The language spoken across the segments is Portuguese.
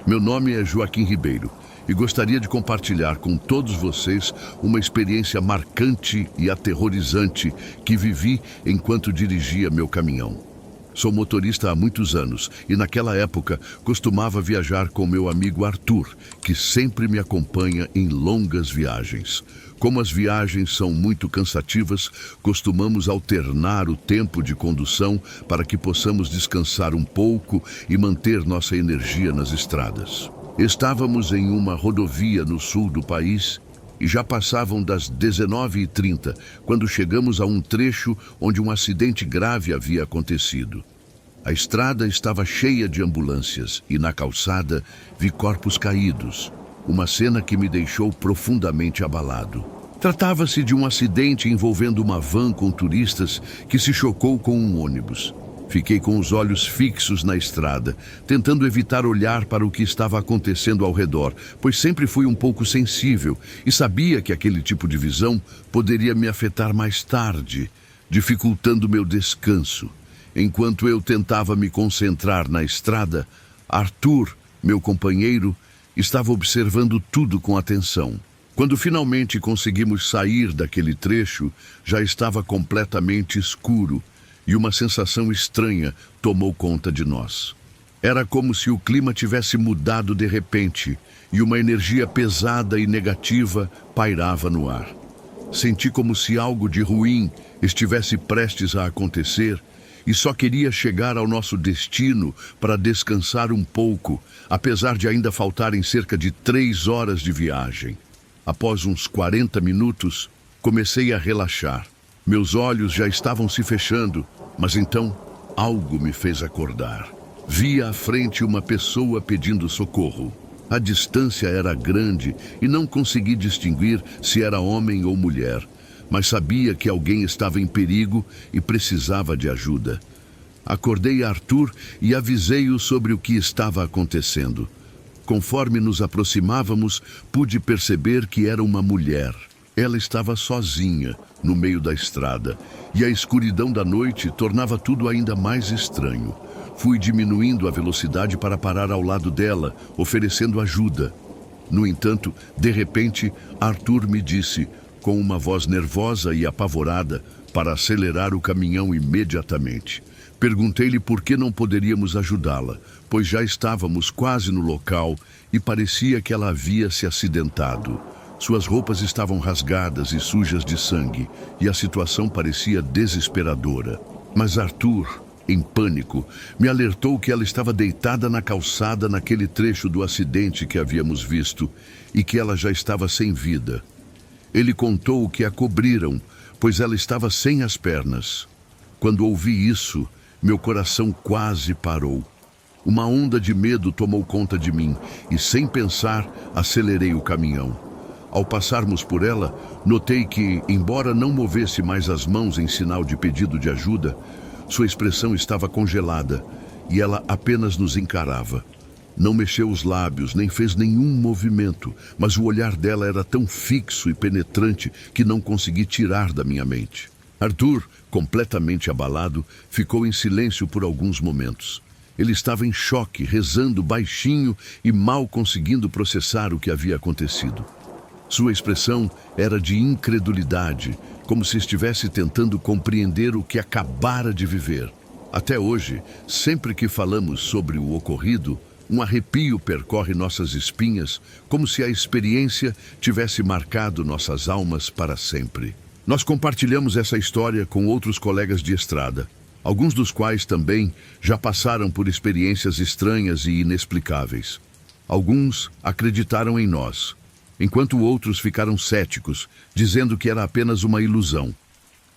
Meu nome é Joaquim Ribeiro e gostaria de compartilhar com todos vocês uma experiência marcante e aterrorizante que vivi enquanto dirigia meu caminhão. Sou motorista há muitos anos e naquela época costumava viajar com meu amigo Arthur, que sempre me acompanha em longas viagens. Como as viagens são muito cansativas, costumamos alternar o tempo de condução para que possamos descansar um pouco e manter nossa energia nas estradas. Estávamos em uma rodovia no sul do país e já passavam das 19h30, quando chegamos a um trecho onde um acidente grave havia acontecido. A estrada estava cheia de ambulâncias e na calçada vi corpos caídos, uma cena que me deixou profundamente abalado. Tratava-se de um acidente envolvendo uma van com turistas que se chocou com um ônibus. Fiquei com os olhos fixos na estrada, tentando evitar olhar para o que estava acontecendo ao redor, pois sempre fui um pouco sensível e sabia que aquele tipo de visão poderia me afetar mais tarde, dificultando meu descanso. Enquanto eu tentava me concentrar na estrada, Arthur, meu companheiro, estava observando tudo com atenção. Quando finalmente conseguimos sair daquele trecho, já estava completamente escuro e uma sensação estranha tomou conta de nós. Era como se o clima tivesse mudado de repente e uma energia pesada e negativa pairava no ar. Senti como se algo de ruim estivesse prestes a acontecer e só queria chegar ao nosso destino para descansar um pouco, apesar de ainda faltarem cerca de 3 horas de viagem. Após uns 40 minutos, comecei a relaxar. Meus olhos já estavam se fechando, mas então algo me fez acordar. Vi à frente uma pessoa pedindo socorro. A distância era grande e não consegui distinguir se era homem ou mulher, mas sabia que alguém estava em perigo e precisava de ajuda. Acordei Arthur e avisei-o sobre o que estava acontecendo. Conforme nos aproximávamos, pude perceber que era uma mulher. Ela estava sozinha, no meio da estrada, e a escuridão da noite tornava tudo ainda mais estranho. Fui diminuindo a velocidade para parar ao lado dela, oferecendo ajuda. No entanto, de repente, Arthur me disse, com uma voz nervosa e apavorada, para acelerar o caminhão imediatamente. Perguntei-lhe por que não poderíamos ajudá-la, pois já estávamos quase no local e parecia que ela havia se acidentado. Suas roupas estavam rasgadas e sujas de sangue, e a situação parecia desesperadora. Mas Arthur, em pânico, me alertou que ela estava deitada na calçada naquele trecho do acidente que havíamos visto e que ela já estava sem vida. Ele contou que a cobriram, pois ela estava sem as pernas. Quando ouvi isso, meu coração quase parou. Uma onda de medo tomou conta de mim e, sem pensar, acelerei o caminhão. Ao passarmos por ela, notei que, embora não movesse mais as mãos em sinal de pedido de ajuda, sua expressão estava congelada e ela apenas nos encarava. Não mexeu os lábios, nem fez nenhum movimento, mas o olhar dela era tão fixo e penetrante que não consegui tirar da minha mente. Arthur, completamente abalado, ficou em silêncio por alguns momentos. Ele estava em choque, rezando baixinho e mal conseguindo processar o que havia acontecido. Sua expressão era de incredulidade, como se estivesse tentando compreender o que acabara de viver. Até hoje, sempre que falamos sobre o ocorrido, um arrepio percorre nossas espinhas, como se a experiência tivesse marcado nossas almas para sempre. Nós compartilhamos essa história com outros colegas de estrada, alguns dos quais também já passaram por experiências estranhas e inexplicáveis. Alguns acreditaram em nós, enquanto outros ficaram céticos, dizendo que era apenas uma ilusão.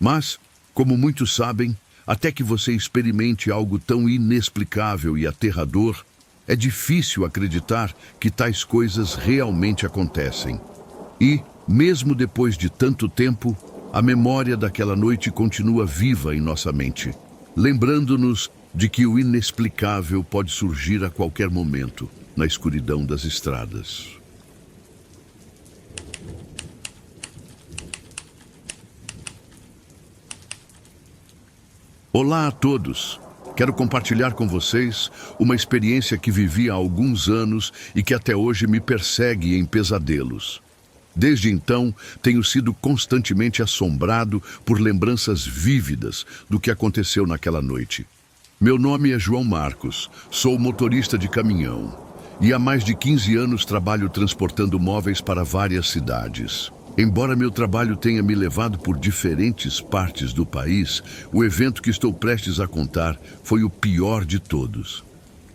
Mas, como muitos sabem, até que você experimente algo tão inexplicável e aterrador, é difícil acreditar que tais coisas realmente acontecem. E, mesmo depois de tanto tempo, a memória daquela noite continua viva em nossa mente, lembrando-nos de que o inexplicável pode surgir a qualquer momento, na escuridão das estradas. Olá a todos! Quero compartilhar com vocês uma experiência que vivi há alguns anos e que até hoje me persegue em pesadelos. Desde então, tenho sido constantemente assombrado por lembranças vívidas do que aconteceu naquela noite. Meu nome é João Marcos, sou motorista de caminhão e há mais de 15 anos trabalho transportando móveis para várias cidades. Embora meu trabalho tenha me levado por diferentes partes do país, o evento que estou prestes a contar foi o pior de todos.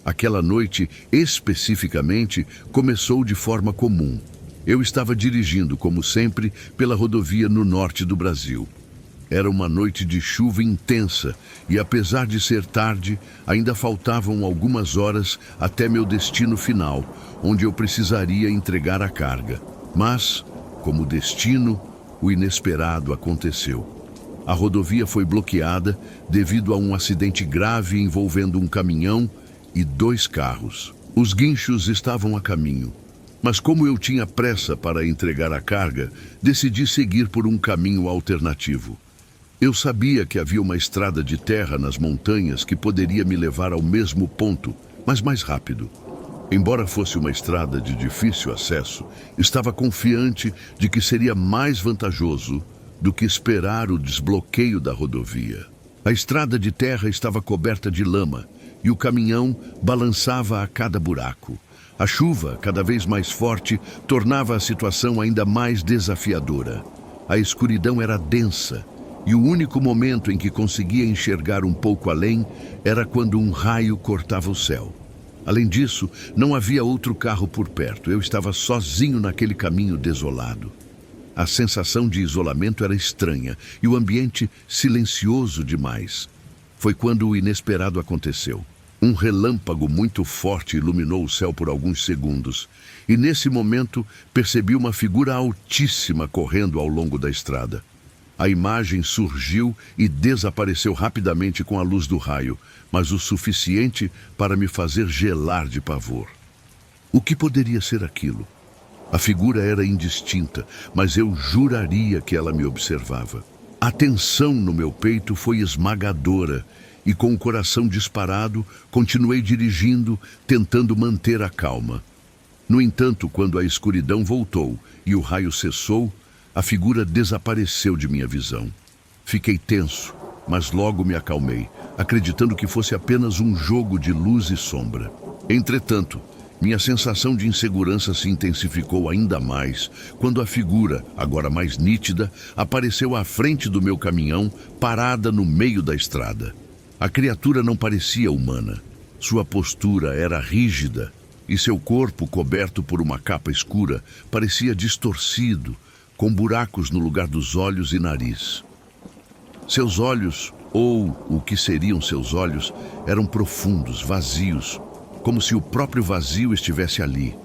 Aquela noite, especificamente, começou de forma comum. Eu estava dirigindo, como sempre, pela rodovia no norte do Brasil. Era uma noite de chuva intensa e, apesar de ser tarde, ainda faltavam algumas horas até meu destino final, onde eu precisaria entregar a carga. Mas, como destino, o inesperado aconteceu. A rodovia foi bloqueada devido a um acidente grave envolvendo um caminhão e 2 carros. Os guinchos estavam a caminho. Mas como eu tinha pressa para entregar a carga, decidi seguir por um caminho alternativo. Eu sabia que havia uma estrada de terra nas montanhas que poderia me levar ao mesmo ponto, mas mais rápido. Embora fosse uma estrada de difícil acesso, estava confiante de que seria mais vantajoso do que esperar o desbloqueio da rodovia. A estrada de terra estava coberta de lama e o caminhão balançava a cada buraco. A chuva, cada vez mais forte, tornava a situação ainda mais desafiadora. A escuridão era densa, e o único momento em que conseguia enxergar um pouco além era quando um raio cortava o céu. Além disso, não havia outro carro por perto. Eu estava sozinho naquele caminho desolado. A sensação de isolamento era estranha, e o ambiente silencioso demais. Foi quando o inesperado aconteceu. Um relâmpago muito forte iluminou o céu por alguns segundos, e nesse momento percebi uma figura altíssima correndo ao longo da estrada. A imagem surgiu e desapareceu rapidamente com a luz do raio, mas o suficiente para me fazer gelar de pavor. O que poderia ser aquilo? A figura era indistinta, mas eu juraria que ela me observava. A tensão no meu peito foi esmagadora, e com o coração disparado, continuei dirigindo, tentando manter a calma. No entanto, quando a escuridão voltou e o raio cessou, a figura desapareceu de minha visão. Fiquei tenso, mas logo me acalmei, acreditando que fosse apenas um jogo de luz e sombra. Entretanto, minha sensação de insegurança se intensificou ainda mais quando a figura, agora mais nítida, apareceu à frente do meu caminhão, parada no meio da estrada. A criatura não parecia humana. Sua postura era rígida e seu corpo, coberto por uma capa escura, parecia distorcido, com buracos no lugar dos olhos e nariz. Seus olhos, ou o que seriam seus olhos, eram profundos, vazios, como se o próprio vazio estivesse ali.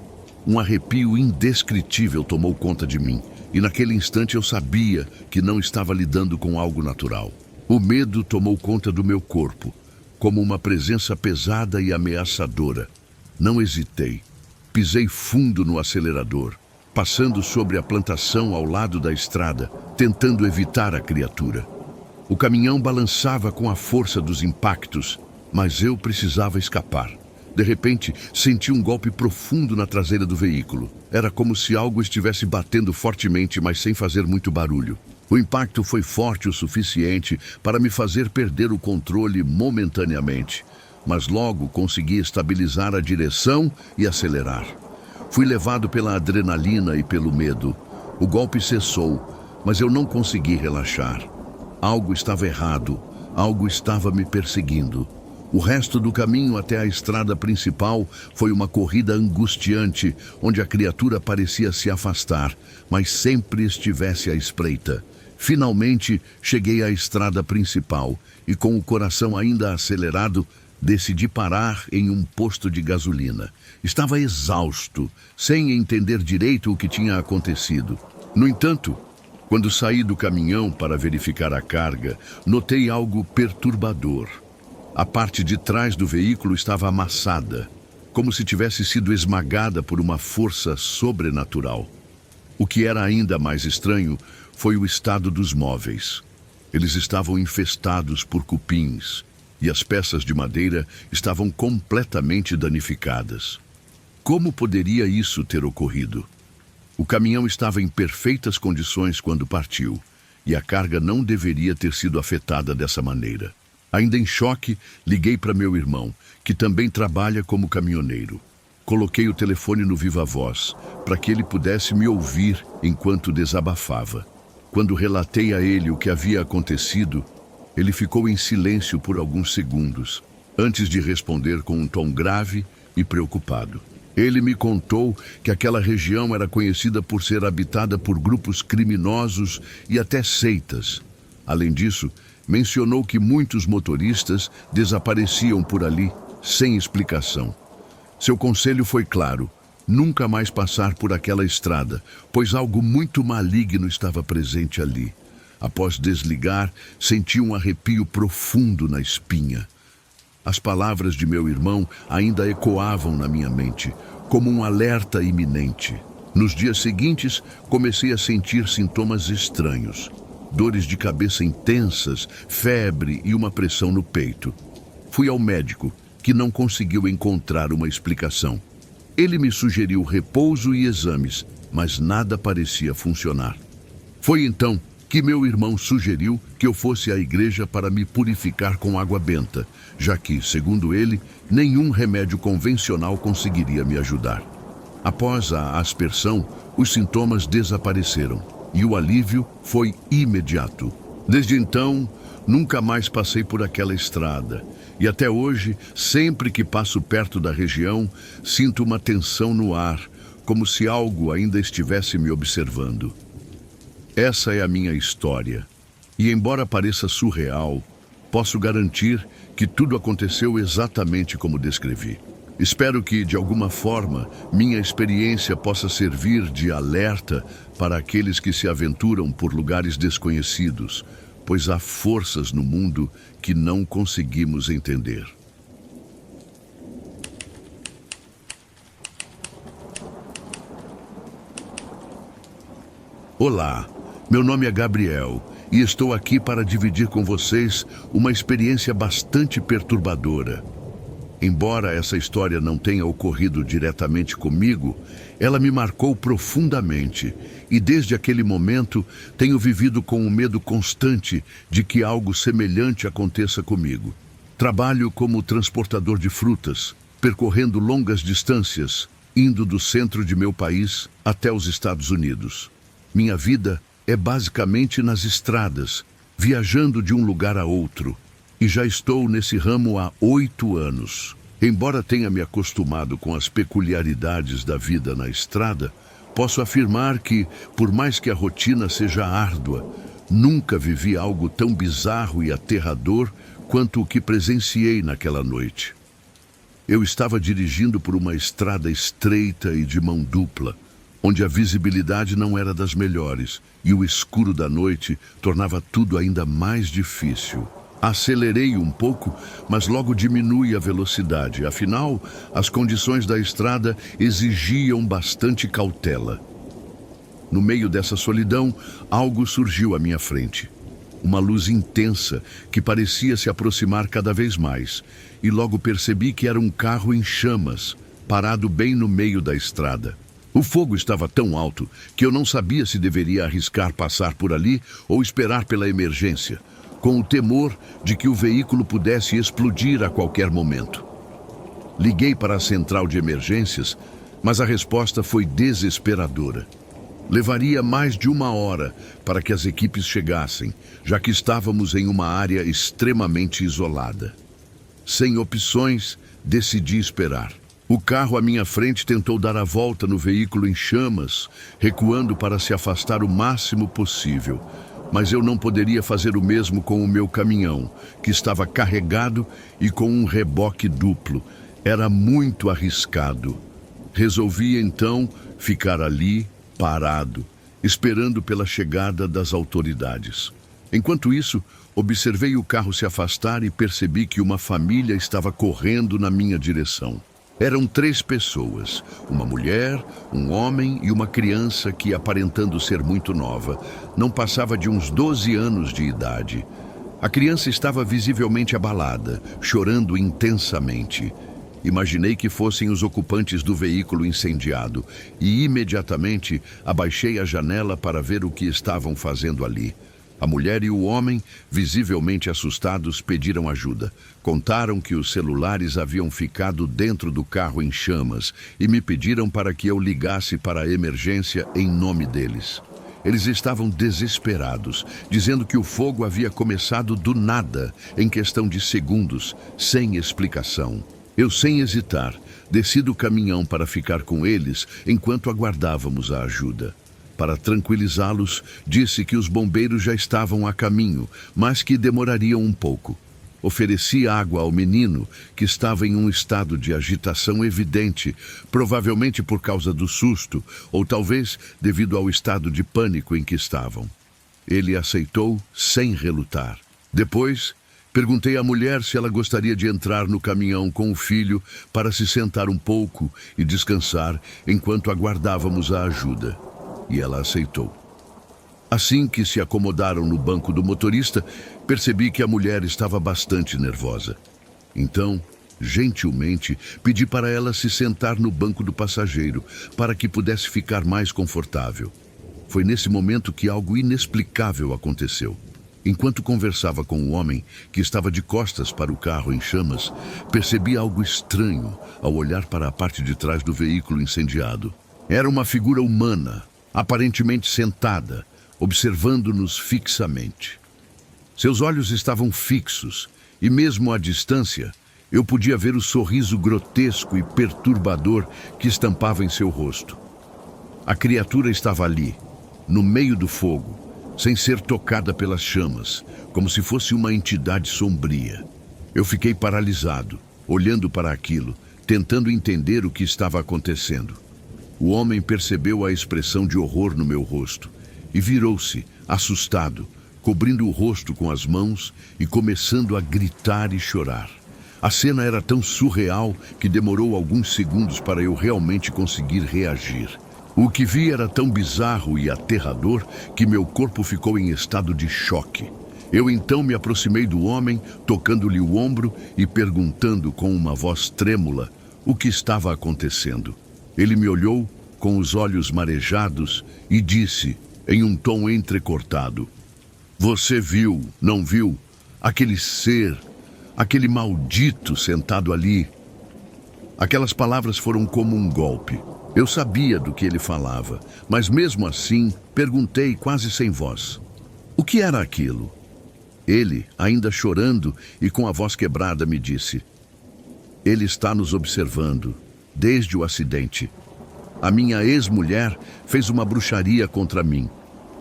Um arrepio indescritível tomou conta de mim, e naquele instante eu sabia que não estava lidando com algo natural. O medo tomou conta do meu corpo, como uma presença pesada e ameaçadora. Não hesitei. Pisei fundo no acelerador, passando sobre a plantação ao lado da estrada, tentando evitar a criatura. O caminhão balançava com a força dos impactos, mas eu precisava escapar. De repente, senti um golpe profundo na traseira do veículo. Era como se algo estivesse batendo fortemente, mas sem fazer muito barulho. O impacto foi forte o suficiente para me fazer perder o controle momentaneamente, mas logo consegui estabilizar a direção e acelerar. Fui levado pela adrenalina e pelo medo. O golpe cessou, mas eu não consegui relaxar. Algo estava errado, algo estava me perseguindo. O resto do caminho até a estrada principal foi uma corrida angustiante, onde a criatura parecia se afastar, mas sempre estivesse à espreita. Finalmente, cheguei à estrada principal e, com o coração ainda acelerado, decidi parar em um posto de gasolina. Estava exausto, sem entender direito o que tinha acontecido. No entanto, quando saí do caminhão para verificar a carga, notei algo perturbador. A parte de trás do veículo estava amassada, como se tivesse sido esmagada por uma força sobrenatural. O que era ainda mais estranho foi o estado dos móveis. Eles estavam infestados por cupins, e as peças de madeira estavam completamente danificadas. Como poderia isso ter ocorrido? O caminhão estava em perfeitas condições quando partiu, e a carga não deveria ter sido afetada dessa maneira. Ainda em choque, liguei para meu irmão, que também trabalha como caminhoneiro. Coloquei o telefone no viva-voz, para que ele pudesse me ouvir enquanto desabafava. Quando relatei a ele o que havia acontecido, ele ficou em silêncio por alguns segundos, antes de responder com um tom grave e preocupado. Ele me contou que aquela região era conhecida por ser habitada por grupos criminosos e até seitas. Além disso, mencionou que muitos motoristas desapareciam por ali sem explicação. Seu conselho foi claro: nunca mais passar por aquela estrada, pois algo muito maligno estava presente ali. Após desligar, senti um arrepio profundo na espinha. As palavras de meu irmão ainda ecoavam na minha mente, como um alerta iminente. Nos dias seguintes, comecei a sentir sintomas estranhos. Dores de cabeça intensas, febre e uma pressão no peito. Fui ao médico, que não conseguiu encontrar uma explicação. Ele me sugeriu repouso e exames, mas nada parecia funcionar. Foi então que meu irmão sugeriu que eu fosse à igreja para me purificar com água benta, já que, segundo ele, nenhum remédio convencional conseguiria me ajudar. Após a aspersão, os sintomas desapareceram e o alívio foi imediato. Desde então, nunca mais passei por aquela estrada e até hoje, sempre que passo perto da região, sinto uma tensão no ar, como se algo ainda estivesse me observando. Essa é a minha história, e embora pareça surreal, posso garantir que tudo aconteceu exatamente como descrevi. Espero que, de alguma forma, minha experiência possa servir de alerta para aqueles que se aventuram por lugares desconhecidos, pois há forças no mundo que não conseguimos entender. Olá, meu nome é Gabriel e estou aqui para dividir com vocês uma experiência bastante perturbadora. Embora essa história não tenha ocorrido diretamente comigo, ela me marcou profundamente e desde aquele momento tenho vivido com um medo constante de que algo semelhante aconteça comigo. Trabalho como transportador de frutas, percorrendo longas distâncias, indo do centro de meu país até os Estados Unidos. Minha vida é basicamente nas estradas, viajando de um lugar a outro. E já estou nesse ramo há 8 anos. Embora tenha me acostumado com as peculiaridades da vida na estrada, posso afirmar que, por mais que a rotina seja árdua, nunca vivi algo tão bizarro e aterrador quanto o que presenciei naquela noite. Eu estava dirigindo por uma estrada estreita e de mão dupla, onde a visibilidade não era das melhores e o escuro da noite tornava tudo ainda mais difícil. Acelerei um pouco, mas logo diminui a velocidade. Afinal, as condições da estrada exigiam bastante cautela. No meio dessa solidão, algo surgiu à minha frente. Uma luz intensa que parecia se aproximar cada vez mais. E logo percebi que era um carro em chamas, parado bem no meio da estrada. O fogo estava tão alto que eu não sabia se deveria arriscar passar por ali ou esperar pela emergência, com o temor de que o veículo pudesse explodir a qualquer momento. Liguei para a central de emergências, mas a resposta foi desesperadora. Levaria mais de 1 hora para que as equipes chegassem, já que estávamos em uma área extremamente isolada. Sem opções, decidi esperar. O carro à minha frente tentou dar a volta no veículo em chamas, recuando para se afastar o máximo possível. Mas eu não poderia fazer o mesmo com o meu caminhão, que estava carregado e com um reboque duplo. Era muito arriscado. Resolvi então ficar ali, parado, esperando pela chegada das autoridades. Enquanto isso, observei o carro se afastar e percebi que uma família estava correndo na minha direção. Eram 3 pessoas, uma mulher, um homem e uma criança que, aparentando ser muito nova, não passava de uns 12 anos de idade. A criança estava visivelmente abalada, chorando intensamente. Imaginei que fossem os ocupantes do veículo incendiado e imediatamente abaixei a janela para ver o que estavam fazendo ali. A mulher e o homem, visivelmente assustados, pediram ajuda. Contaram que os celulares haviam ficado dentro do carro em chamas e me pediram para que eu ligasse para a emergência em nome deles. Eles estavam desesperados, dizendo que o fogo havia começado do nada, em questão de segundos, sem explicação. Eu, sem hesitar, desci do caminhão para ficar com eles enquanto aguardávamos a ajuda. Para tranquilizá-los, disse que os bombeiros já estavam a caminho, mas que demorariam um pouco. Ofereci água ao menino, que estava em um estado de agitação evidente, provavelmente por causa do susto, ou talvez devido ao estado de pânico em que estavam. Ele aceitou sem relutar. Depois, perguntei à mulher se ela gostaria de entrar no caminhão com o filho para se sentar um pouco e descansar enquanto aguardávamos a ajuda. E ela aceitou. Assim que se acomodaram no banco do motorista, percebi que a mulher estava bastante nervosa. Então, gentilmente, pedi para ela se sentar no banco do passageiro, para que pudesse ficar mais confortável. Foi nesse momento que algo inexplicável aconteceu. Enquanto conversava com o homem, que estava de costas para o carro em chamas, percebi algo estranho ao olhar para a parte de trás do veículo incendiado. Era uma figura humana, aparentemente sentada, observando-nos fixamente. Seus olhos estavam fixos e, mesmo à distância, eu podia ver o sorriso grotesco e perturbador que estampava em seu rosto. A criatura estava ali, no meio do fogo, sem ser tocada pelas chamas, como se fosse uma entidade sombria. Eu fiquei paralisado, olhando para aquilo, tentando entender o que estava acontecendo. O homem percebeu a expressão de horror no meu rosto e virou-se, assustado, cobrindo o rosto com as mãos e começando a gritar e chorar. A cena era tão surreal que demorou alguns segundos para eu realmente conseguir reagir. O que vi era tão bizarro e aterrador que meu corpo ficou em estado de choque. Eu então me aproximei do homem, tocando-lhe o ombro e perguntando com uma voz trêmula o que estava acontecendo. Ele me olhou com os olhos marejados e disse, em um tom entrecortado: "Você viu, não viu, aquele ser, aquele maldito sentado ali?" Aquelas palavras foram como um golpe. Eu sabia do que ele falava, mas mesmo assim perguntei quase sem voz: "O que era aquilo?" Ele, ainda chorando e com a voz quebrada, me disse: "Ele está nos observando, desde o acidente. A minha ex-mulher fez uma bruxaria contra mim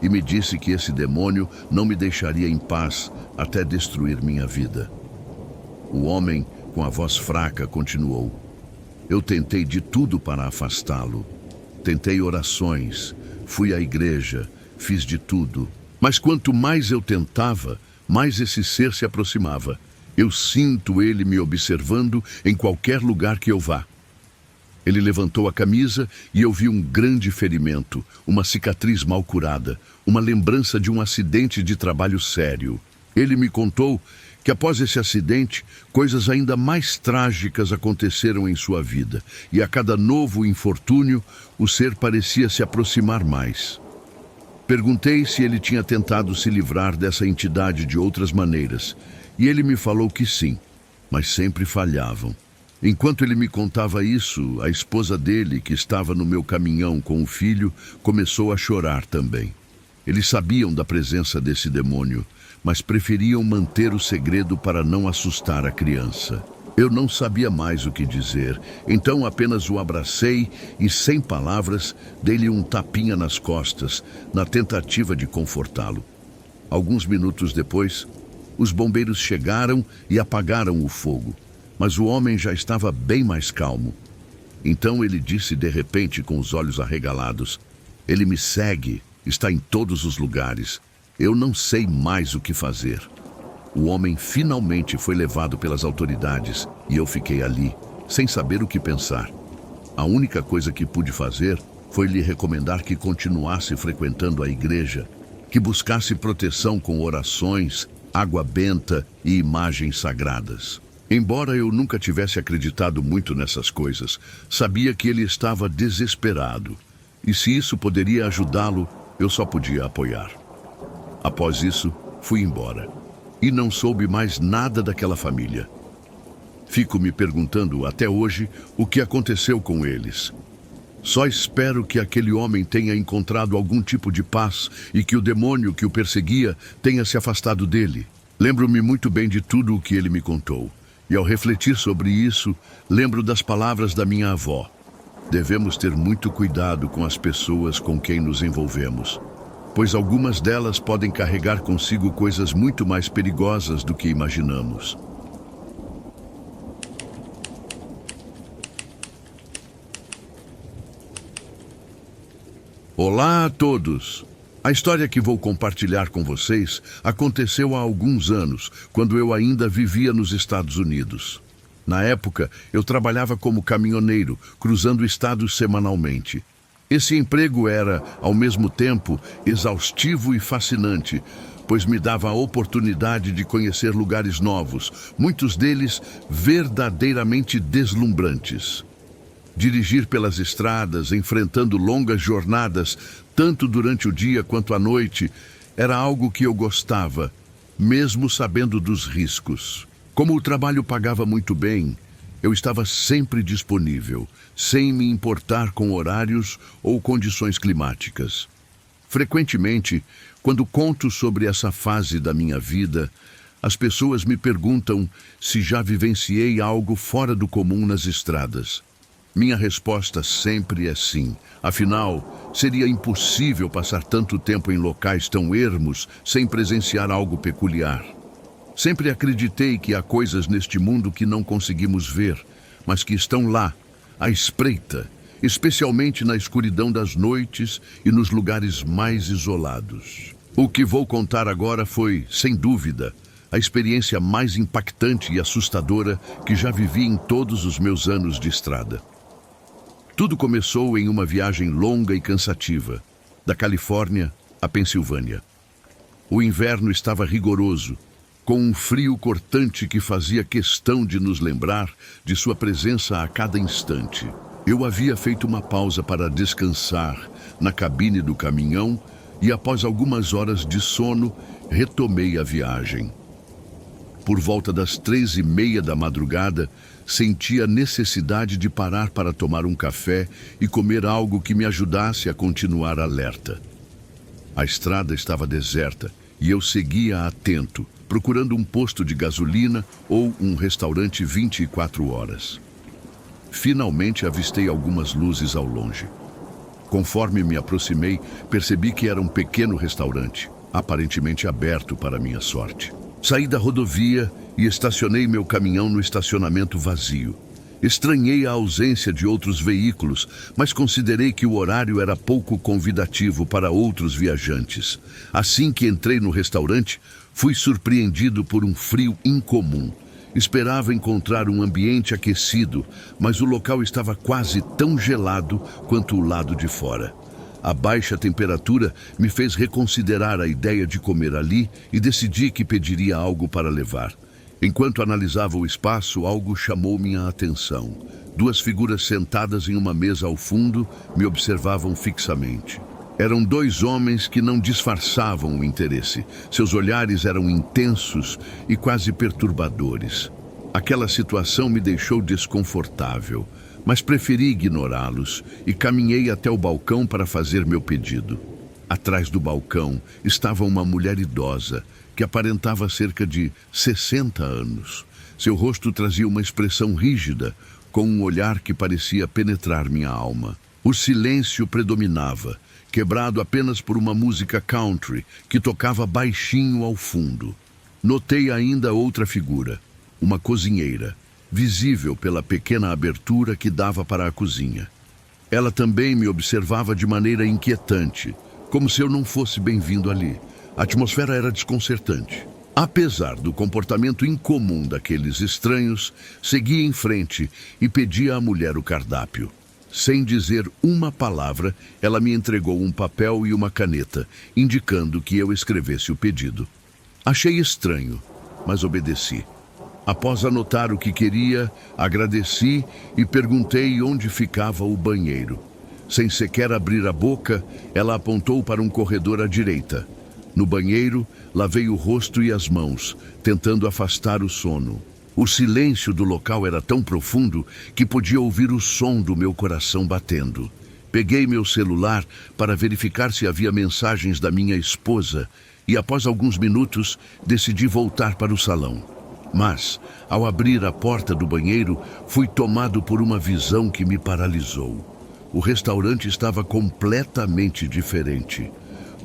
e me disse que esse demônio não me deixaria em paz até destruir minha vida." O homem, com a voz fraca, continuou: "Eu tentei de tudo para afastá-lo. Tentei orações, fui à igreja, fiz de tudo. Mas quanto mais eu tentava, mais esse ser se aproximava. Eu sinto ele me observando em qualquer lugar que eu vá." Ele levantou a camisa e eu vi um grande ferimento, uma cicatriz mal curada, uma lembrança de um acidente de trabalho sério. Ele me contou que após esse acidente, coisas ainda mais trágicas aconteceram em sua vida, e a cada novo infortúnio, o ser parecia se aproximar mais. Perguntei se ele tinha tentado se livrar dessa entidade de outras maneiras, e ele me falou que sim, mas sempre falhavam. Enquanto ele me contava isso, a esposa dele, que estava no meu caminhão com o filho, começou a chorar também. Eles sabiam da presença desse demônio, mas preferiam manter o segredo para não assustar a criança. Eu não sabia mais o que dizer, então apenas o abracei e, sem palavras, dei-lhe um tapinha nas costas, na tentativa de confortá-lo. Alguns minutos depois, os bombeiros chegaram e apagaram o fogo, mas o homem já estava bem mais calmo. Então ele disse de repente, com os olhos arregalados: "Ele me segue, está em todos os lugares. Eu não sei mais o que fazer." O homem finalmente foi levado pelas autoridades e eu fiquei ali, sem saber o que pensar. A única coisa que pude fazer foi lhe recomendar que continuasse frequentando a igreja, que buscasse proteção com orações água benta e imagens sagradas. Embora eu nunca tivesse acreditado muito nessas coisas, sabia que ele estava desesperado. E se isso poderia ajudá-lo, eu só podia apoiar. Após isso, fui embora. E não soube mais nada daquela família. Fico me perguntando até hoje o que aconteceu com eles. Só espero que aquele homem tenha encontrado algum tipo de paz e que o demônio que o perseguia tenha se afastado dele. Lembro-me muito bem de tudo o que ele me contou. E ao refletir sobre isso, lembro das palavras da minha avó. Devemos ter muito cuidado com as pessoas com quem nos envolvemos, pois algumas delas podem carregar consigo coisas muito mais perigosas do que imaginamos. Olá a todos! A história que vou compartilhar com vocês aconteceu há alguns anos, quando eu ainda vivia nos Estados Unidos. Na época, eu trabalhava como caminhoneiro, cruzando estados semanalmente. Esse emprego era, ao mesmo tempo, exaustivo e fascinante, pois me dava a oportunidade de conhecer lugares novos, muitos deles verdadeiramente deslumbrantes. Dirigir pelas estradas, enfrentando longas jornadas, tanto durante o dia quanto à noite, era algo que eu gostava, mesmo sabendo dos riscos. Como o trabalho pagava muito bem, eu estava sempre disponível, sem me importar com horários ou condições climáticas. Frequentemente, quando conto sobre essa fase da minha vida, as pessoas me perguntam se já vivenciei algo fora do comum nas estradas. Minha resposta sempre é sim. Afinal, seria impossível passar tanto tempo em locais tão ermos sem presenciar algo peculiar. Sempre acreditei que há coisas neste mundo que não conseguimos ver, mas que estão lá, à espreita, especialmente na escuridão das noites e nos lugares mais isolados. O que vou contar agora foi, sem dúvida, a experiência mais impactante e assustadora que já vivi em todos os meus anos de estrada. Tudo começou em uma viagem longa e cansativa, da Califórnia à Pensilvânia. O inverno estava rigoroso, com um frio cortante que fazia questão de nos lembrar de sua presença a cada instante. Eu havia feito uma pausa para descansar na cabine do caminhão e, após algumas horas de sono, retomei a viagem. Por volta das 3:30 da madrugada, senti a necessidade de parar para tomar um café e comer algo que me ajudasse a continuar alerta. A estrada estava deserta e eu seguia atento, procurando um posto de gasolina ou um restaurante 24 horas. Finalmente avistei algumas luzes ao longe. Conforme me aproximei, percebi que era um pequeno restaurante, aparentemente aberto para minha sorte. Saí da rodovia e estacionei meu caminhão no estacionamento vazio. Estranhei a ausência de outros veículos, mas considerei que o horário era pouco convidativo para outros viajantes. Assim que entrei no restaurante, fui surpreendido por um frio incomum. Esperava encontrar um ambiente aquecido, mas o local estava quase tão gelado quanto o lado de fora. A baixa temperatura me fez reconsiderar a ideia de comer ali e decidi que pediria algo para levar. Enquanto analisava o espaço, algo chamou minha atenção. 2 figuras sentadas em uma mesa ao fundo me observavam fixamente. Eram 2 homens que não disfarçavam o interesse. Seus olhares eram intensos e quase perturbadores. Aquela situação me deixou desconfortável, mas preferi ignorá-los e caminhei até o balcão para fazer meu pedido. Atrás do balcão estava uma mulher idosa, que aparentava cerca de 60 anos. Seu rosto trazia uma expressão rígida, com um olhar que parecia penetrar minha alma. O silêncio predominava, quebrado apenas por uma música country que tocava baixinho ao fundo. Notei ainda outra figura, uma cozinheira, visível pela pequena abertura que dava para a cozinha. Ela também me observava de maneira inquietante, como se eu não fosse bem-vindo ali. A atmosfera era desconcertante. Apesar do comportamento incomum daqueles estranhos, segui em frente e pedi à mulher o cardápio. Sem dizer uma palavra, ela me entregou um papel e uma caneta, indicando que eu escrevesse o pedido. Achei estranho, mas obedeci. Após anotar o que queria, agradeci e perguntei onde ficava o banheiro. Sem sequer abrir a boca, ela apontou para um corredor à direita. No banheiro, lavei o rosto e as mãos, tentando afastar o sono. O silêncio do local era tão profundo que podia ouvir o som do meu coração batendo. Peguei meu celular para verificar se havia mensagens da minha esposa e, após alguns minutos, decidi voltar para o salão. Mas, ao abrir a porta do banheiro, fui tomado por uma visão que me paralisou. O restaurante estava completamente diferente.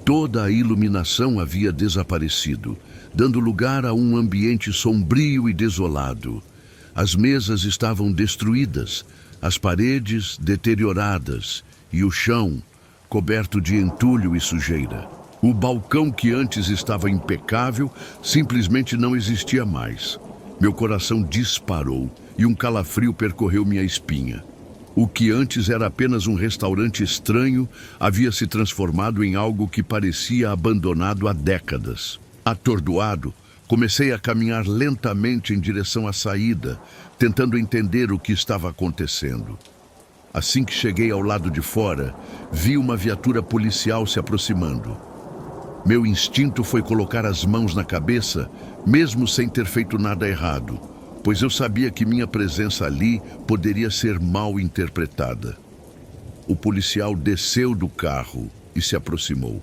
Toda a iluminação havia desaparecido, dando lugar a um ambiente sombrio e desolado. As mesas estavam destruídas, as paredes deterioradas e o chão coberto de entulho e sujeira. O balcão que antes estava impecável simplesmente não existia mais. Meu coração disparou e um calafrio percorreu minha espinha. O que antes era apenas um restaurante estranho havia se transformado em algo que parecia abandonado há décadas. Atordoado, comecei a caminhar lentamente em direção à saída, tentando entender o que estava acontecendo. Assim que cheguei ao lado de fora, vi uma viatura policial se aproximando. Meu instinto foi colocar as mãos na cabeça, mesmo sem ter feito nada errado, pois eu sabia que minha presença ali poderia ser mal interpretada. O policial desceu do carro e se aproximou.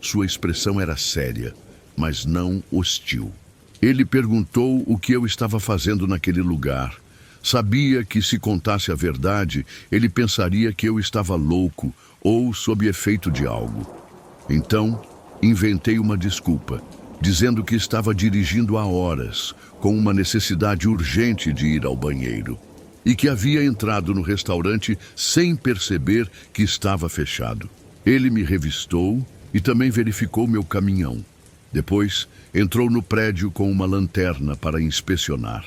Sua expressão era séria, mas não hostil. Ele perguntou o que eu estava fazendo naquele lugar. Sabia que se contasse a verdade, ele pensaria que eu estava louco ou sob efeito de algo. Então, inventei uma desculpa, dizendo que estava dirigindo há horas, com uma necessidade urgente de ir ao banheiro, e que havia entrado no restaurante sem perceber que estava fechado. Ele me revistou e também verificou meu caminhão. Depois, entrou no prédio com uma lanterna para inspecionar.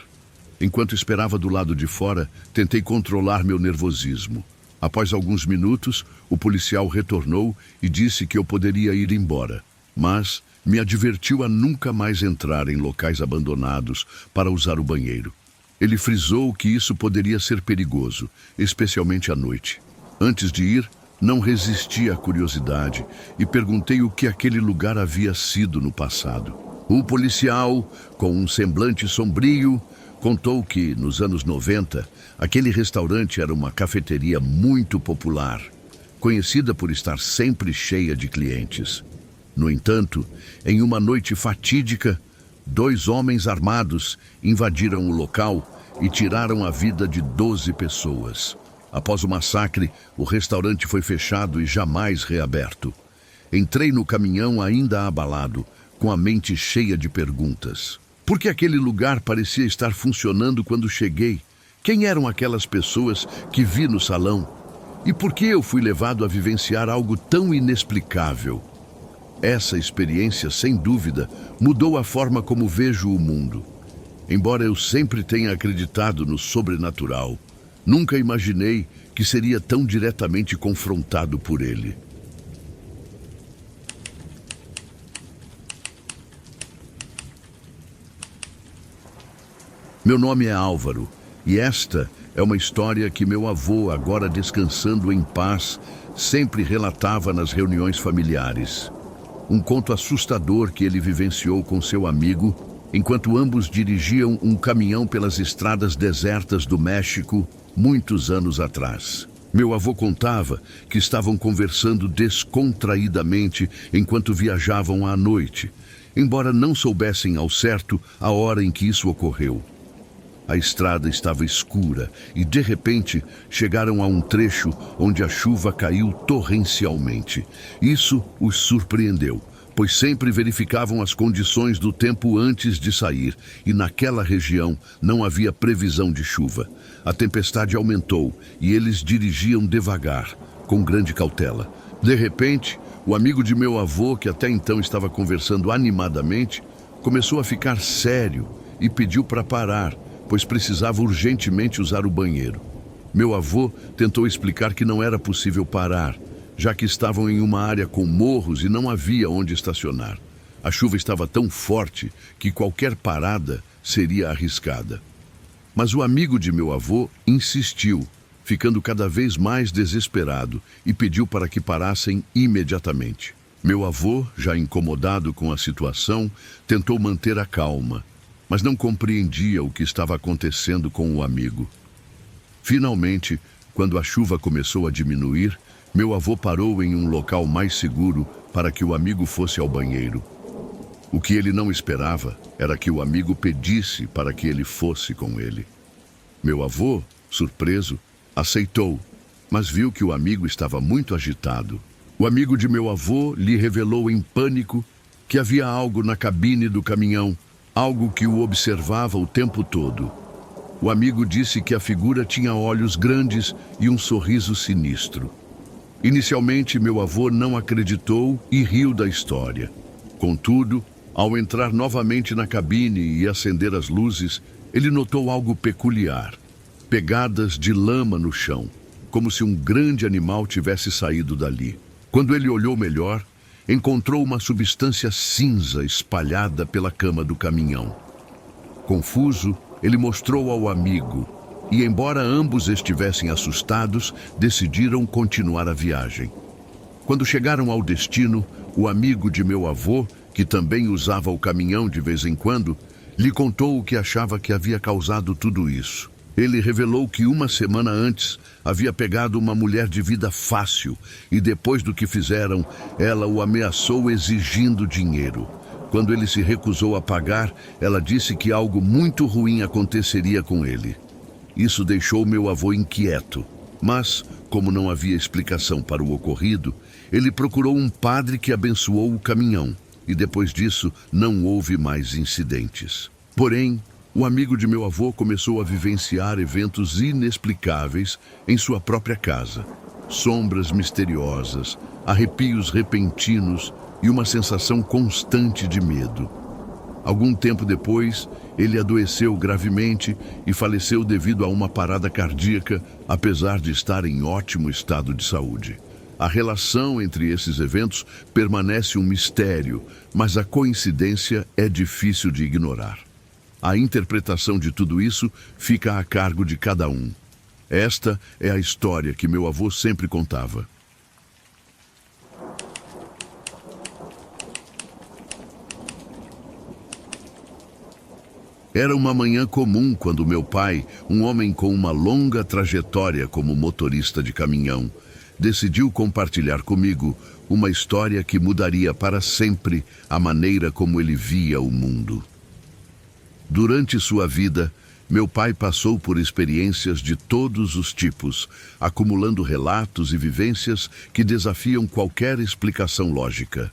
Enquanto esperava do lado de fora, tentei controlar meu nervosismo. Após alguns minutos, o policial retornou e disse que eu poderia ir embora, mas me advertiu a nunca mais entrar em locais abandonados para usar o banheiro. Ele frisou que isso poderia ser perigoso, especialmente à noite. Antes de ir, não resisti à curiosidade e perguntei o que aquele lugar havia sido no passado. O policial, com um semblante sombrio, contou que, nos anos 90, aquele restaurante era uma cafeteria muito popular, conhecida por estar sempre cheia de clientes. No entanto, em uma noite fatídica, 2 homens armados invadiram o local e tiraram a vida de 12 pessoas. Após o massacre, o restaurante foi fechado e jamais reaberto. Entrei no caminhão ainda abalado, com a mente cheia de perguntas. Por que aquele lugar parecia estar funcionando quando cheguei? Quem eram aquelas pessoas que vi no salão? E por que eu fui levado a vivenciar algo tão inexplicável? Essa experiência, sem dúvida, mudou a forma como vejo o mundo. Embora eu sempre tenha acreditado no sobrenatural, nunca imaginei que seria tão diretamente confrontado por ele. Meu nome é Álvaro, e esta é uma história que meu avô, agora descansando em paz, sempre relatava nas reuniões familiares. Um conto assustador que ele vivenciou com seu amigo, enquanto ambos dirigiam um caminhão pelas estradas desertas do México, muitos anos atrás. Meu avô contava que estavam conversando descontraidamente enquanto viajavam à noite, embora não soubessem ao certo a hora em que isso ocorreu. A estrada estava escura e, de repente, chegaram a um trecho onde a chuva caiu torrencialmente. Isso os surpreendeu, pois sempre verificavam as condições do tempo antes de sair, e naquela região não havia previsão de chuva. A tempestade aumentou e eles dirigiam devagar, com grande cautela. De repente, o amigo de meu avô, que até então estava conversando animadamente, começou a ficar sério e pediu para parar, pois precisava urgentemente usar o banheiro. Meu avô tentou explicar que não era possível parar, já que estavam em uma área com morros e não havia onde estacionar. A chuva estava tão forte que qualquer parada seria arriscada. Mas o amigo de meu avô insistiu, ficando cada vez mais desesperado, e pediu para que parassem imediatamente. Meu avô, já incomodado com a situação, tentou manter a calma, mas não compreendia o que estava acontecendo com o amigo. Finalmente, quando a chuva começou a diminuir, meu avô parou em um local mais seguro para que o amigo fosse ao banheiro. O que ele não esperava era que o amigo pedisse para que ele fosse com ele. Meu avô, surpreso, aceitou, mas viu que o amigo estava muito agitado. O amigo de meu avô lhe revelou em pânico que havia algo na cabine do caminhão, algo que o observava o tempo todo. O amigo disse que a figura tinha olhos grandes e um sorriso sinistro. Inicialmente, meu avô não acreditou e riu da história. Contudo, ao entrar novamente na cabine e acender as luzes, ele notou algo peculiar. Pegadas de lama no chão, como se um grande animal tivesse saído dali. Quando ele olhou melhor, encontrou uma substância cinza espalhada pela cama do caminhão. Confuso, ele mostrou ao amigo, e embora ambos estivessem assustados, decidiram continuar a viagem. Quando chegaram ao destino, o amigo de meu avô, que também usava o caminhão de vez em quando, lhe contou o que achava que havia causado tudo isso. Ele revelou que uma semana antes havia pegado uma mulher de vida fácil e depois do que fizeram, ela o ameaçou exigindo dinheiro. Quando ele se recusou a pagar, ela disse que algo muito ruim aconteceria com ele. Isso deixou meu avô inquieto, mas, como não havia explicação para o ocorrido, ele procurou um padre que abençoou o caminhão e depois disso não houve mais incidentes. Porém, o amigo de meu avô começou a vivenciar eventos inexplicáveis em sua própria casa. Sombras misteriosas, arrepios repentinos e uma sensação constante de medo. Algum tempo depois, ele adoeceu gravemente e faleceu devido a uma parada cardíaca, apesar de estar em ótimo estado de saúde. A relação entre esses eventos permanece um mistério, mas a coincidência é difícil de ignorar. A interpretação de tudo isso fica a cargo de cada um. Esta é a história que meu avô sempre contava. Era uma manhã comum quando meu pai, um homem com uma longa trajetória como motorista de caminhão, decidiu compartilhar comigo uma história que mudaria para sempre a maneira como ele via o mundo. Durante sua vida, meu pai passou por experiências de todos os tipos, acumulando relatos e vivências que desafiam qualquer explicação lógica.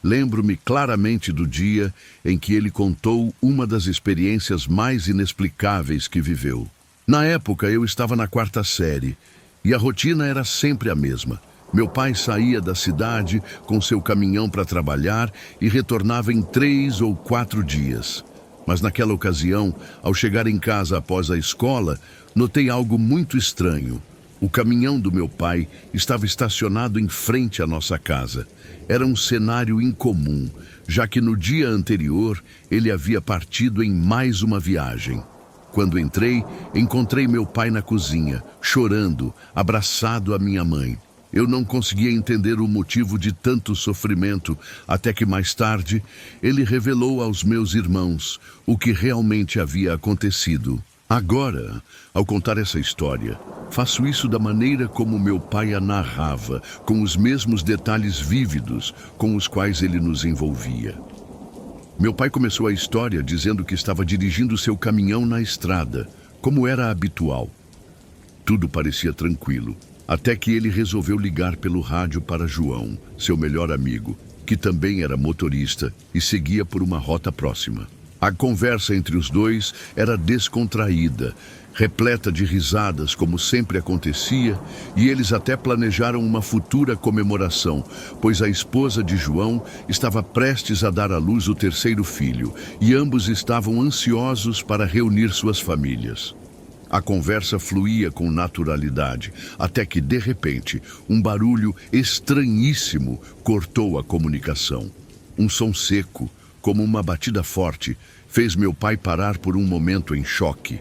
Lembro-me claramente do dia em que ele contou uma das experiências mais inexplicáveis que viveu. Na época, eu estava na 4ª série e a rotina era sempre a mesma. Meu pai saía da cidade com seu caminhão para trabalhar e retornava em 3 ou 4 dias. Mas naquela ocasião, ao chegar em casa após a escola, notei algo muito estranho. O caminhão do meu pai estava estacionado em frente à nossa casa. Era um cenário incomum, já que no dia anterior ele havia partido em mais uma viagem. Quando entrei, encontrei meu pai na cozinha, chorando, abraçado à minha mãe. Eu não conseguia entender o motivo de tanto sofrimento, até que mais tarde ele revelou aos meus irmãos o que realmente havia acontecido. Agora, ao contar essa história, faço isso da maneira como meu pai a narrava, com os mesmos detalhes vívidos com os quais ele nos envolvia. Meu pai começou a história dizendo que estava dirigindo seu caminhão na estrada, como era habitual. Tudo parecia tranquilo. Até que ele resolveu ligar pelo rádio para João, seu melhor amigo, que também era motorista e seguia por uma rota próxima. A conversa entre os dois era descontraída, repleta de risadas, como sempre acontecia, e eles até planejaram uma futura comemoração, pois a esposa de João estava prestes a dar à luz o 3º filho, e ambos estavam ansiosos para reunir suas famílias. A conversa fluía com naturalidade, até que, de repente, um barulho estranhíssimo cortou a comunicação. Um som seco, como uma batida forte, fez meu pai parar por um momento em choque.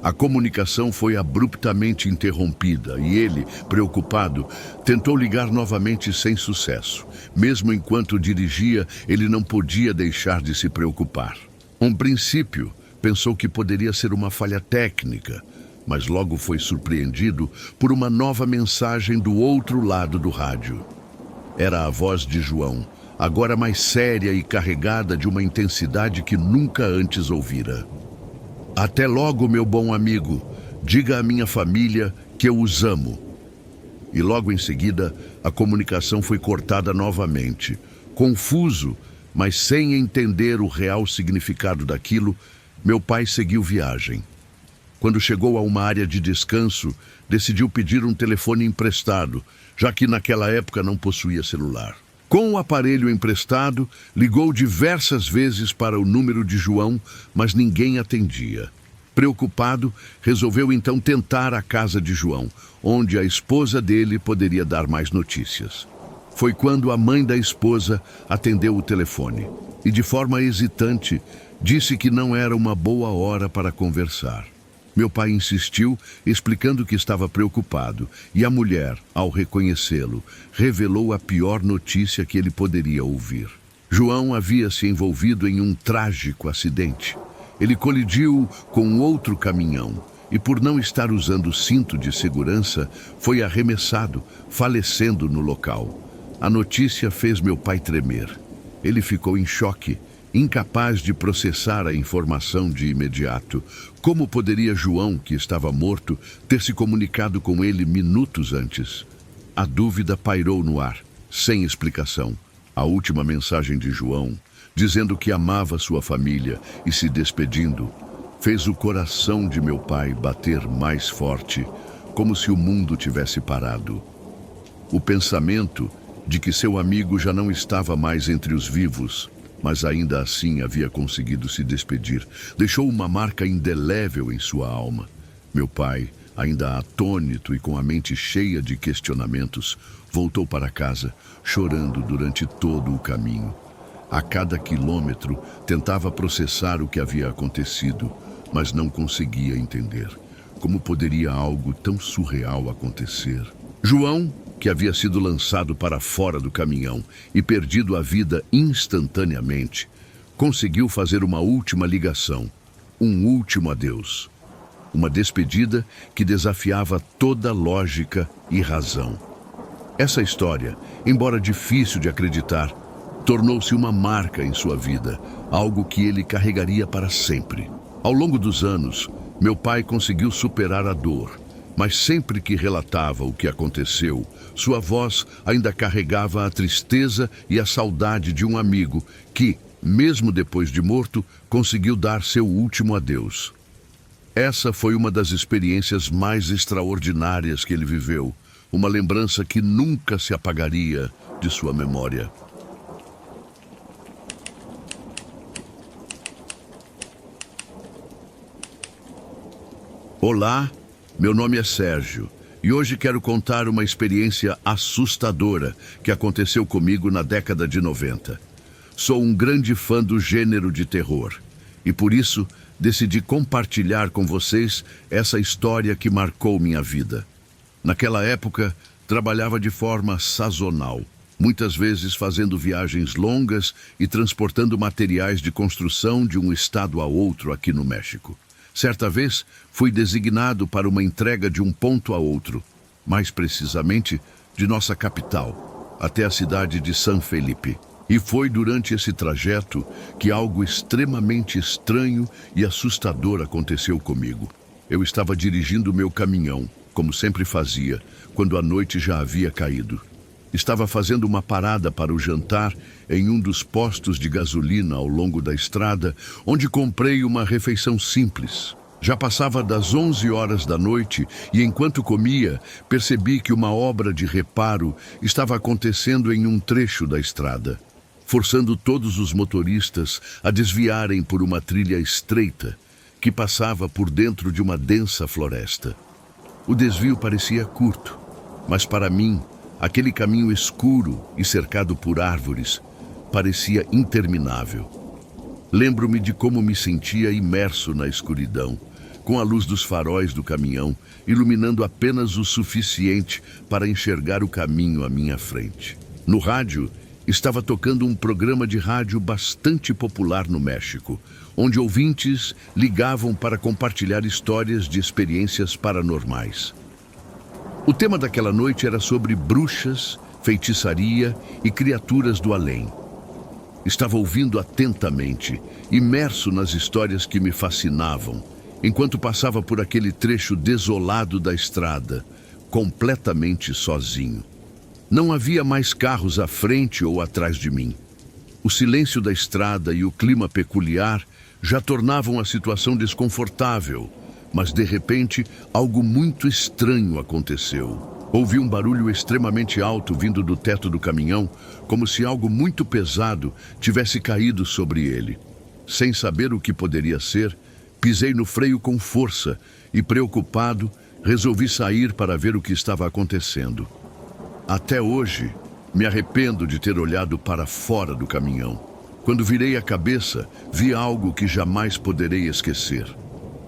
A comunicação foi abruptamente interrompida e ele, preocupado, tentou ligar novamente sem sucesso. Mesmo enquanto dirigia, ele não podia deixar de se preocupar. Um princípio, pensou que poderia ser uma falha técnica, mas logo foi surpreendido por uma nova mensagem do outro lado do rádio. Era a voz de João, agora mais séria e carregada de uma intensidade que nunca antes ouvira. Até logo, meu bom amigo. Diga à minha família que eu os amo. E logo em seguida, a comunicação foi cortada novamente. Confuso, mas sem entender o real significado daquilo, meu pai seguiu viagem. Quando chegou a uma área de descanso, decidiu pedir um telefone emprestado, já que naquela época não possuía celular. Com o aparelho emprestado, ligou diversas vezes para o número de João, mas ninguém atendia. Preocupado, resolveu então tentar a casa de João, onde a esposa dele poderia dar mais notícias. Foi quando a mãe da esposa atendeu o telefone e, de forma hesitante, disse que não era uma boa hora para conversar. Meu pai insistiu, explicando que estava preocupado, e a mulher, ao reconhecê-lo, revelou a pior notícia que ele poderia ouvir. João havia se envolvido em um trágico acidente. Ele colidiu com outro caminhão e, por não estar usando cinto de segurança, foi arremessado, falecendo no local. A notícia fez meu pai tremer. Ele ficou em choque, incapaz de processar a informação de imediato. Como poderia João, que estava morto, ter se comunicado com ele minutos antes? A dúvida pairou no ar, sem explicação. A última mensagem de João, dizendo que amava sua família e se despedindo, fez o coração de meu pai bater mais forte, como se o mundo tivesse parado. O pensamento de que seu amigo já não estava mais entre os vivos, mas ainda assim havia conseguido se despedir, deixou uma marca indelével em sua alma. Meu pai, ainda atônito e com a mente cheia de questionamentos, voltou para casa, chorando durante todo o caminho. A cada quilômetro, tentava processar o que havia acontecido, mas não conseguia entender. Como poderia algo tão surreal acontecer? João, que havia sido lançado para fora do caminhão e perdido a vida instantaneamente, conseguiu fazer uma última ligação, um último adeus. Uma despedida que desafiava toda lógica e razão. Essa história, embora difícil de acreditar, tornou-se uma marca em sua vida, algo que ele carregaria para sempre. Ao longo dos anos, meu pai conseguiu superar a dor, mas sempre que relatava o que aconteceu, sua voz ainda carregava a tristeza e a saudade de um amigo que, mesmo depois de morto, conseguiu dar seu último adeus. Essa foi uma das experiências mais extraordinárias que ele viveu, uma lembrança que nunca se apagaria de sua memória. Olá, meu nome é Sérgio e hoje quero contar uma experiência assustadora que aconteceu comigo na década de 90. Sou um grande fã do gênero de terror e por isso decidi compartilhar com vocês essa história que marcou minha vida. Naquela época, trabalhava de forma sazonal, muitas vezes fazendo viagens longas e transportando materiais de construção de um estado a outro aqui no México. Certa vez, fui designado para uma entrega de um ponto a outro, mais precisamente de nossa capital, até a cidade de San Felipe. E foi durante esse trajeto que algo extremamente estranho e assustador aconteceu comigo. Eu estava dirigindo meu caminhão, como sempre fazia, quando a noite já havia caído. Estava fazendo uma parada para o jantar em um dos postos de gasolina ao longo da estrada, onde comprei uma refeição simples. Já passava das 11 horas da noite e, enquanto comia, percebi que uma obra de reparo estava acontecendo em um trecho da estrada, forçando todos os motoristas a desviarem por uma trilha estreita que passava por dentro de uma densa floresta. O desvio parecia curto, mas para mim, aquele caminho escuro e cercado por árvores parecia interminável. Lembro-me de como me sentia imerso na escuridão, com a luz dos faróis do caminhão, iluminando apenas o suficiente para enxergar o caminho à minha frente. No rádio, estava tocando um programa de rádio bastante popular no México, onde ouvintes ligavam para compartilhar histórias de experiências paranormais. O tema daquela noite era sobre bruxas, feitiçaria e criaturas do além. Estava ouvindo atentamente, imerso nas histórias que me fascinavam, enquanto passava por aquele trecho desolado da estrada, completamente sozinho. Não havia mais carros à frente ou atrás de mim. O silêncio da estrada e o clima peculiar já tornavam a situação desconfortável, mas de repente algo muito estranho aconteceu. Ouvi um barulho extremamente alto vindo do teto do caminhão, como se algo muito pesado tivesse caído sobre ele. Sem saber o que poderia ser, pisei no freio com força e, preocupado, resolvi sair para ver o que estava acontecendo. Até hoje, me arrependo de ter olhado para fora do caminhão. Quando virei a cabeça, vi algo que jamais poderei esquecer.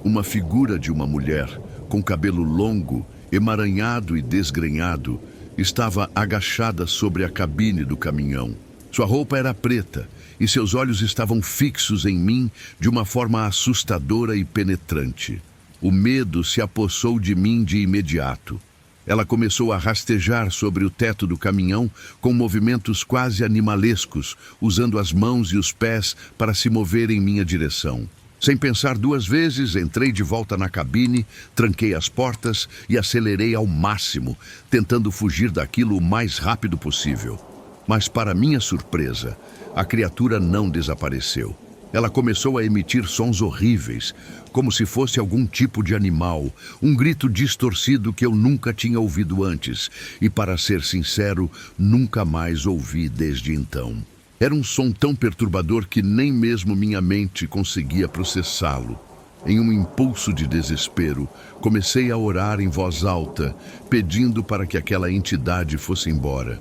Uma figura de uma mulher, com cabelo longo, emaranhado e desgrenhado, estava agachada sobre a cabine do caminhão. Sua roupa era preta e seus olhos estavam fixos em mim de uma forma assustadora e penetrante. O medo se apossou de mim de imediato. Ela começou a rastejar sobre o teto do caminhão com movimentos quase animalescos, usando as mãos e os pés para se mover em minha direção. Sem pensar duas vezes, entrei de volta na cabine, tranquei as portas e acelerei ao máximo, tentando fugir daquilo o mais rápido possível. Mas, para minha surpresa, a criatura não desapareceu. Ela começou a emitir sons horríveis, como se fosse algum tipo de animal, um grito distorcido que eu nunca tinha ouvido antes e, para ser sincero, nunca mais ouvi desde então. Era um som tão perturbador que nem mesmo minha mente conseguia processá-lo. Em um impulso de desespero, comecei a orar em voz alta, pedindo para que aquela entidade fosse embora.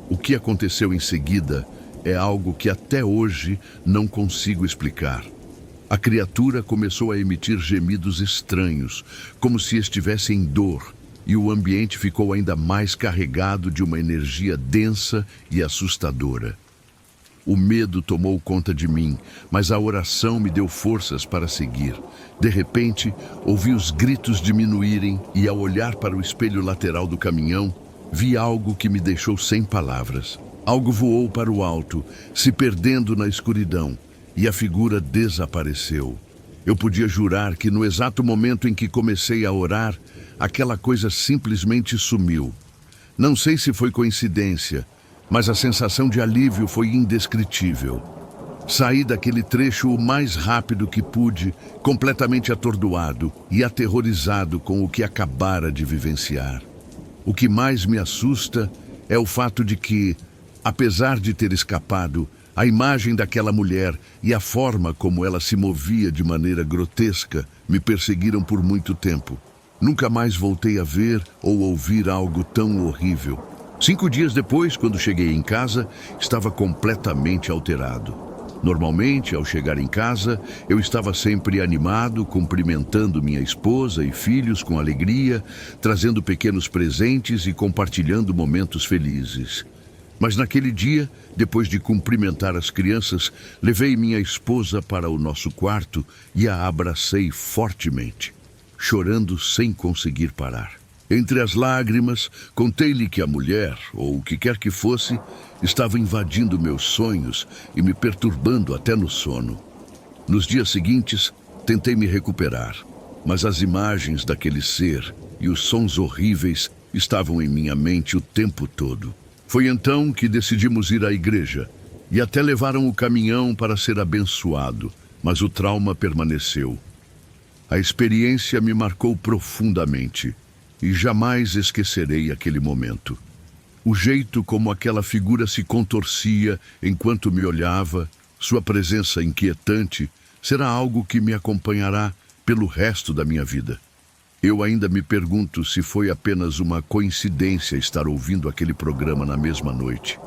O que aconteceu em seguida é algo que até hoje não consigo explicar. A criatura começou a emitir gemidos estranhos, como se estivesse em dor, e o ambiente ficou ainda mais carregado de uma energia densa e assustadora. O medo tomou conta de mim, mas a oração me deu forças para seguir. De repente, ouvi os gritos diminuírem e, ao olhar para o espelho lateral do caminhão, vi algo que me deixou sem palavras. Algo voou para o alto, se perdendo na escuridão, e a figura desapareceu. Eu podia jurar que no exato momento em que comecei a orar, aquela coisa simplesmente sumiu. Não sei se foi coincidência, mas a sensação de alívio foi indescritível. Saí daquele trecho o mais rápido que pude, completamente atordoado e aterrorizado com o que acabara de vivenciar. O que mais me assusta é o fato de que, apesar de ter escapado, a imagem daquela mulher e a forma como ela se movia de maneira grotesca me perseguiram por muito tempo. Nunca mais voltei a ver ou ouvir algo tão horrível. 5 dias depois, quando cheguei em casa, estava completamente alterado. Normalmente, ao chegar em casa, eu estava sempre animado, cumprimentando minha esposa e filhos com alegria, trazendo pequenos presentes e compartilhando momentos felizes. Mas naquele dia, depois de cumprimentar as crianças, levei minha esposa para o nosso quarto e a abracei fortemente, chorando sem conseguir parar. Entre as lágrimas, contei-lhe que a mulher, ou o que quer que fosse, estava invadindo meus sonhos e me perturbando até no sono. Nos dias seguintes, tentei me recuperar, mas as imagens daquele ser e os sons horríveis estavam em minha mente o tempo todo. Foi então que decidimos ir à igreja, e até levaram o caminhão para ser abençoado, mas o trauma permaneceu. A experiência me marcou profundamente, e jamais esquecerei aquele momento. O jeito como aquela figura se contorcia enquanto me olhava, sua presença inquietante, será algo que me acompanhará pelo resto da minha vida. Eu ainda me pergunto se foi apenas uma coincidência estar ouvindo aquele programa na mesma noite.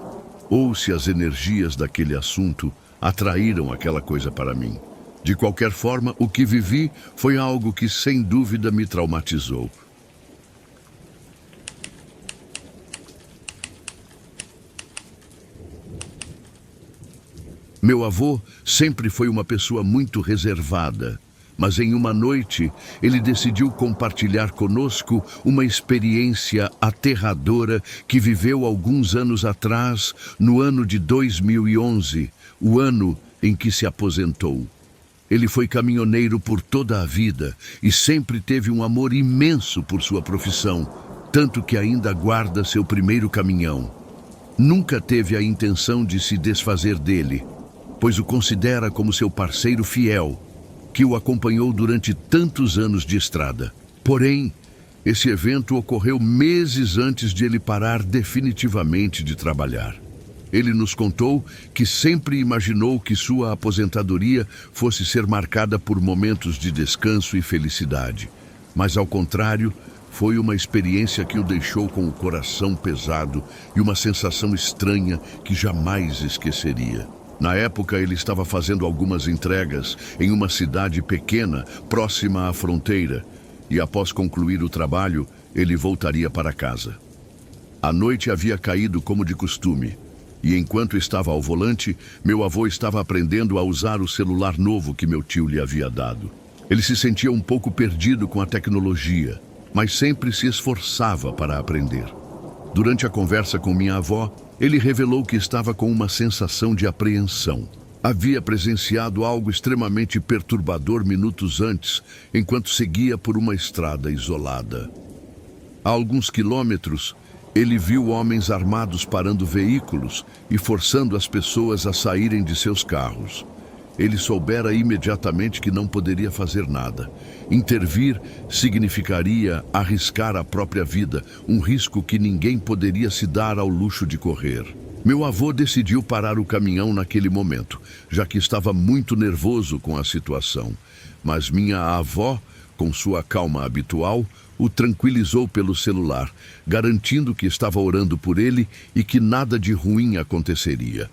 ou se as energias daquele assunto atraíram aquela coisa para mim. De qualquer forma, o que vivi foi algo que sem dúvida me traumatizou. Meu avô sempre foi uma pessoa muito reservada, mas em uma noite ele decidiu compartilhar conosco uma experiência aterradora que viveu alguns anos atrás, no ano de 2011, o ano em que se aposentou. Ele foi caminhoneiro por toda a vida e sempre teve um amor imenso por sua profissão, tanto que ainda guarda seu primeiro caminhão. Nunca teve a intenção de se desfazer dele, pois o considera como seu parceiro fiel, que o acompanhou durante tantos anos de estrada. Porém, esse evento ocorreu meses antes de ele parar definitivamente de trabalhar. Ele nos contou que sempre imaginou que sua aposentadoria fosse ser marcada por momentos de descanso e felicidade. Mas, ao contrário, foi uma experiência que o deixou com o coração pesado e uma sensação estranha que jamais esqueceria. Na época, ele estava fazendo algumas entregas em uma cidade pequena, próxima à fronteira, e após concluir o trabalho, ele voltaria para casa. A noite havia caído como de costume, e enquanto estava ao volante, meu avô estava aprendendo a usar o celular novo que meu tio lhe havia dado. Ele se sentia um pouco perdido com a tecnologia, mas sempre se esforçava para aprender. Durante a conversa com minha avó, ele revelou que estava com uma sensação de apreensão. Havia presenciado algo extremamente perturbador minutos antes, enquanto seguia por uma estrada isolada. A alguns quilômetros, ele viu homens armados parando veículos e forçando as pessoas a saírem de seus carros. Ele soubera imediatamente que não poderia fazer nada. Intervir significaria arriscar a própria vida, um risco que ninguém poderia se dar ao luxo de correr. Meu avô decidiu parar o caminhão naquele momento, já que estava muito nervoso com a situação. Mas minha avó, com sua calma habitual, o tranquilizou pelo celular, garantindo que estava orando por ele e que nada de ruim aconteceria.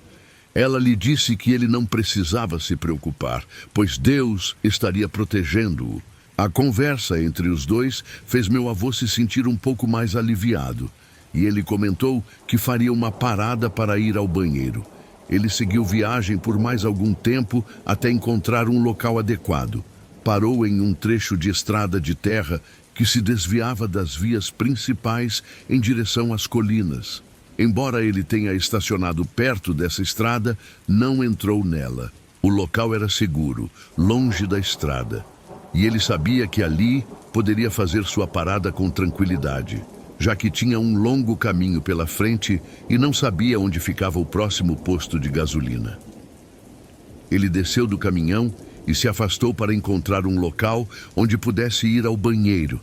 Ela lhe disse que ele não precisava se preocupar, pois Deus estaria protegendo-o. A conversa entre os dois fez meu avô se sentir um pouco mais aliviado, e ele comentou que faria uma parada para ir ao banheiro. Ele seguiu viagem por mais algum tempo até encontrar um local adequado. Parou em um trecho de estrada de terra que se desviava das vias principais em direção às colinas. Embora ele tenha estacionado perto dessa estrada, não entrou nela. O local era seguro, longe da estrada, e ele sabia que ali poderia fazer sua parada com tranquilidade, já que tinha um longo caminho pela frente e não sabia onde ficava o próximo posto de gasolina. Ele desceu do caminhão e se afastou para encontrar um local onde pudesse ir ao banheiro,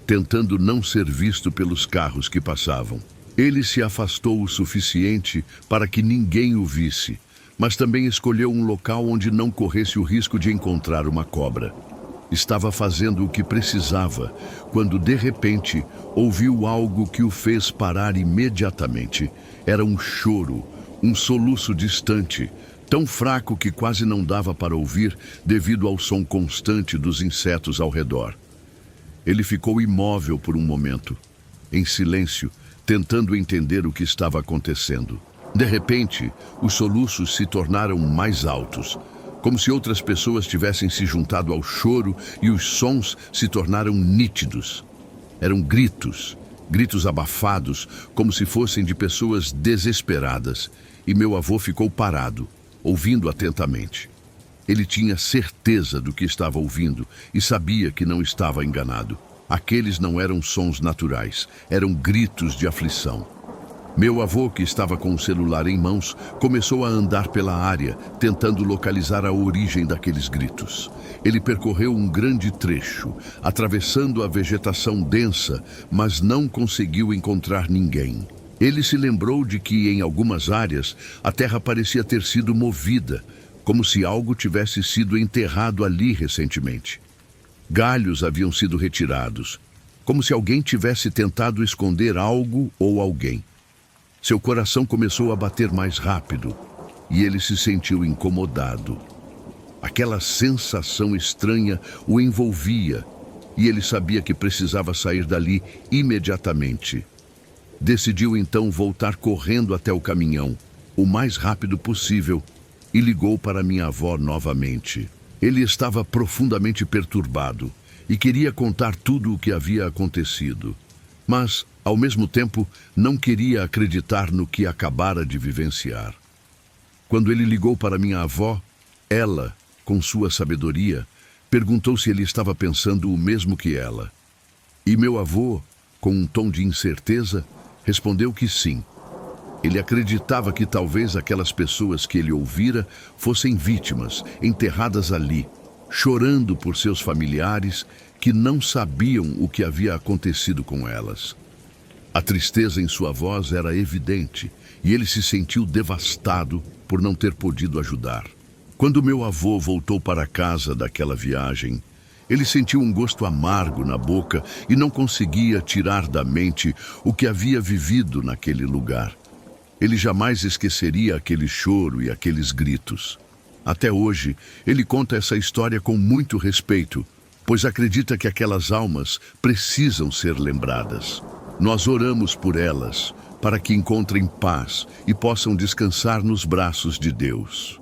tentando não ser visto pelos carros que passavam. Ele se afastou o suficiente para que ninguém o visse, mas também escolheu um local onde não corresse o risco de encontrar uma cobra. Estava fazendo o que precisava, quando de repente ouviu algo que o fez parar imediatamente. Era um choro, um soluço distante, tão fraco que quase não dava para ouvir devido ao som constante dos insetos ao redor. Ele ficou imóvel por um momento, em silêncio, tentando entender o que estava acontecendo. De repente, os soluços se tornaram mais altos, como se outras pessoas tivessem se juntado ao choro, e os sons se tornaram nítidos. Eram gritos, gritos abafados, como se fossem de pessoas desesperadas, e meu avô ficou parado, ouvindo atentamente. Ele tinha certeza do que estava ouvindo e sabia que não estava enganado. Aqueles não eram sons naturais, eram gritos de aflição. Meu avô, que estava com o celular em mãos, começou a andar pela área, tentando localizar a origem daqueles gritos. Ele percorreu um grande trecho, atravessando a vegetação densa, mas não conseguiu encontrar ninguém. Ele se lembrou de que, em algumas áreas, a terra parecia ter sido movida, como se algo tivesse sido enterrado ali recentemente. Galhos haviam sido retirados, como se alguém tivesse tentado esconder algo ou alguém. Seu coração começou a bater mais rápido e ele se sentiu incomodado. Aquela sensação estranha o envolvia e ele sabia que precisava sair dali imediatamente. Decidiu então voltar correndo até o caminhão, o mais rápido possível, e ligou para minha avó novamente. Ele estava profundamente perturbado e queria contar tudo o que havia acontecido. Mas, ao mesmo tempo, não queria acreditar no que acabara de vivenciar. Quando ele ligou para minha avó, ela, com sua sabedoria, perguntou se ele estava pensando o mesmo que ela. E meu avô, com um tom de incerteza, respondeu que sim. Ele acreditava que talvez aquelas pessoas que ele ouvira fossem vítimas, enterradas ali, chorando por seus familiares que não sabiam o que havia acontecido com elas. A tristeza em sua voz era evidente e ele se sentiu devastado por não ter podido ajudar. Quando meu avô voltou para casa daquela viagem, ele sentiu um gosto amargo na boca e não conseguia tirar da mente o que havia vivido naquele lugar. Ele jamais esqueceria aquele choro e aqueles gritos. Até hoje, ele conta essa história com muito respeito, pois acredita que aquelas almas precisam ser lembradas. Nós oramos por elas, para que encontrem paz e possam descansar nos braços de Deus.